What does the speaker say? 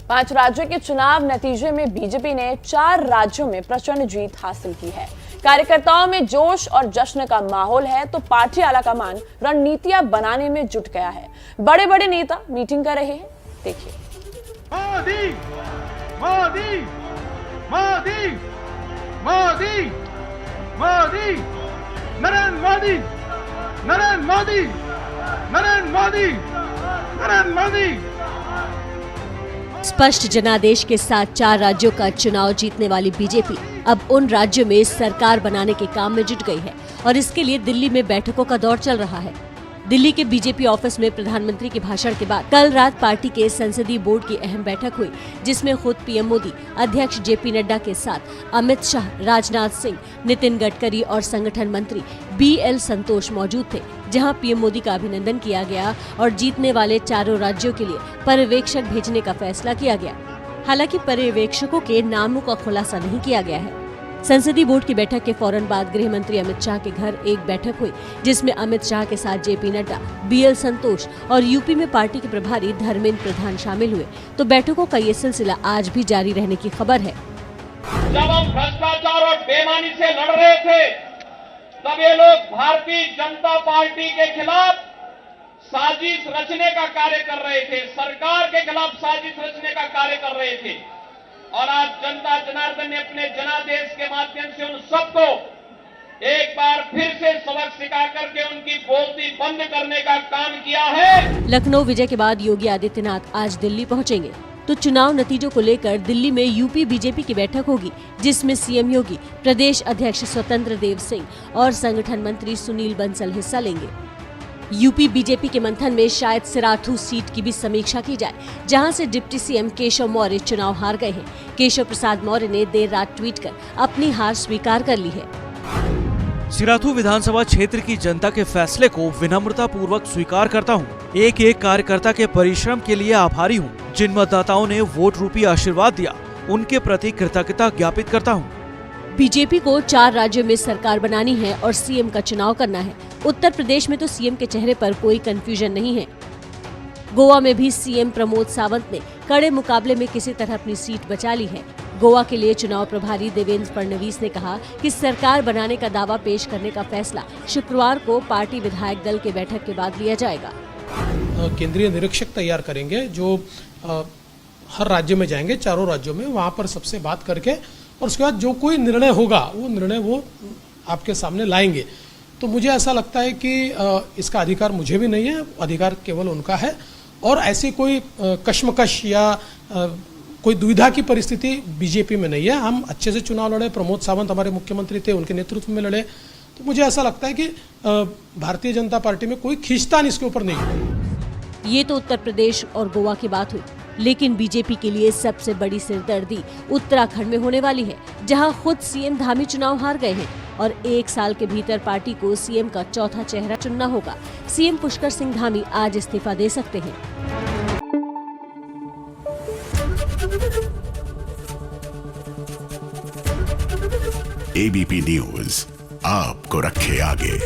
5 राज्यों के चुनाव नतीजे में बीजेपी ने 4 राज्यों में प्रचंड जीत हासिल की है। कार्यकर्ताओं में जोश और जश्न का माहौल है तो पार्टी आलाकमान रणनीतियां बनाने में जुट गया है। बड़े बड़े नेता मीटिंग कर रहे हैं, देखिए। मोदी मोदी मोदी मोदी मोदी नरेंद्र मोदी नरेंद्र मोदी नरेंद्र मोदी नरेंद्र मोदी। स्पष्ट जनादेश के साथ 4 राज्यों का चुनाव जीतने वाली बीजेपी अब उन राज्यों में सरकार बनाने के काम में जुट गई है और इसके लिए दिल्ली में बैठकों का दौर चल रहा है। दिल्ली के बीजेपी ऑफिस में प्रधानमंत्री के भाषण के बाद कल रात पार्टी के संसदीय बोर्ड की अहम बैठक हुई, जिसमें खुद पीएम मोदी, अध्यक्ष जेपी नड्डा के साथ अमित शाह, राजनाथ सिंह, नितिन गडकरी और संगठन मंत्री बीएल संतोष मौजूद थे। जहां पीएम मोदी का अभिनंदन किया गया और जीतने वाले चारों राज्यों के लिए पर्यवेक्षक भेजने का फैसला किया गया। हालांकि पर्यवेक्षकों के नामों का खुलासा नहीं किया गया है। संसदीय बोर्ड की बैठक के फौरन बाद गृह मंत्री अमित शाह के घर एक बैठक हुई, जिसमें अमित शाह के साथ जेपी नड्डा, बीएल संतोष और यूपी में पार्टी के प्रभारी धर्मेंद्र प्रधान शामिल हुए। तो बैठकों का ये सिलसिला आज भी जारी रहने की खबर है। जब हम भ्रष्टाचार और बेईमानी से लड़ रहे थे, तब ये लोग भारतीय जनता पार्टी के खिलाफ साजिश रचने का कार्य कर रहे थे, सरकार के खिलाफ साजिश रचने का कार्य कर रहे थे। और आज जनता जनार्दन ने अपने जनादेश के माध्यम से उन सबको एक बार फिर से सबक सिखा करके उनकी बोलती बंद करने का काम किया है। लखनऊ विजय के बाद योगी आदित्यनाथ आज दिल्ली पहुंचेंगे, तो चुनाव नतीजों को लेकर दिल्ली में यूपी बीजेपी की बैठक होगी, जिसमें सीएम योगी, प्रदेश अध्यक्ष स्वतंत्र देव सिंह और संगठन मंत्री सुनील बंसल हिस्सा लेंगे। यूपी बीजेपी के मंथन में शायद सिराथू सीट की भी समीक्षा की जाए, जहां से डिप्टी सीएम केशव मौर्य चुनाव हार गए हैं। केशव प्रसाद मौर्य ने देर रात ट्वीट कर अपनी हार स्वीकार कर ली है। सिराथू विधानसभा क्षेत्र की जनता के फैसले को विनम्रता पूर्वक स्वीकार करता हूं। एक एक कार्यकर्ता के परिश्रम के लिए आभारी हूं। जिन मतदाताओं ने वोट रूपी आशीर्वाद दिया, उनके प्रति कृतज्ञता ज्ञापित करता हूं। बीजेपी को 4 राज्यों में सरकार बनानी है और सीएम का चुनाव करना है। उत्तर प्रदेश में तो सीएम के चेहरे पर कोई कंफ्यूजन नहीं है। गोवा में भी सीएम प्रमोद सावंत ने कड़े मुकाबले में किसी तरह अपनी सीट बचा ली है। गोवा के लिए चुनाव प्रभारी देवेंद्र फडणवीस ने कहा कि सरकार बनाने का दावा पेश करने का फैसला शुक्रवार को पार्टी विधायक दल की बैठक के बाद लिया जाएगा। केंद्रीय निरीक्षक तैयार करेंगे जो हर राज्य में जाएंगे, चारों राज्यों में, वहां पर सबसे बात करके और उसके बाद जो कोई निर्णय होगा वो निर्णय आपके सामने लाएंगे। तो मुझे ऐसा लगता है कि इसका अधिकार मुझे भी नहीं है, अधिकार केवल उनका है। और ऐसी कोई कश्मकश या कोई दुविधा की परिस्थिति बीजेपी में नहीं है। हम अच्छे से चुनाव लड़े, प्रमोद सावंत हमारे मुख्यमंत्री थे, उनके नेतृत्व में लड़े। तो मुझे ऐसा लगता है कि भारतीय जनता पार्टी में कोई खींचतान इसके ऊपर नहीं है। ये तो उत्तर प्रदेश और गोवा की बात हुई, लेकिन बीजेपी के लिए सबसे बड़ी सिरदर्दी उत्तराखंड में होने वाली है, जहां खुद सीएम धामी चुनाव हार गए हैं और 1 साल के भीतर पार्टी को सीएम का चौथा चेहरा चुनना होगा। सीएम पुष्कर सिंह धामी आज इस्तीफा दे सकते हैं। एबीपी न्यूज आपको रखे आगे।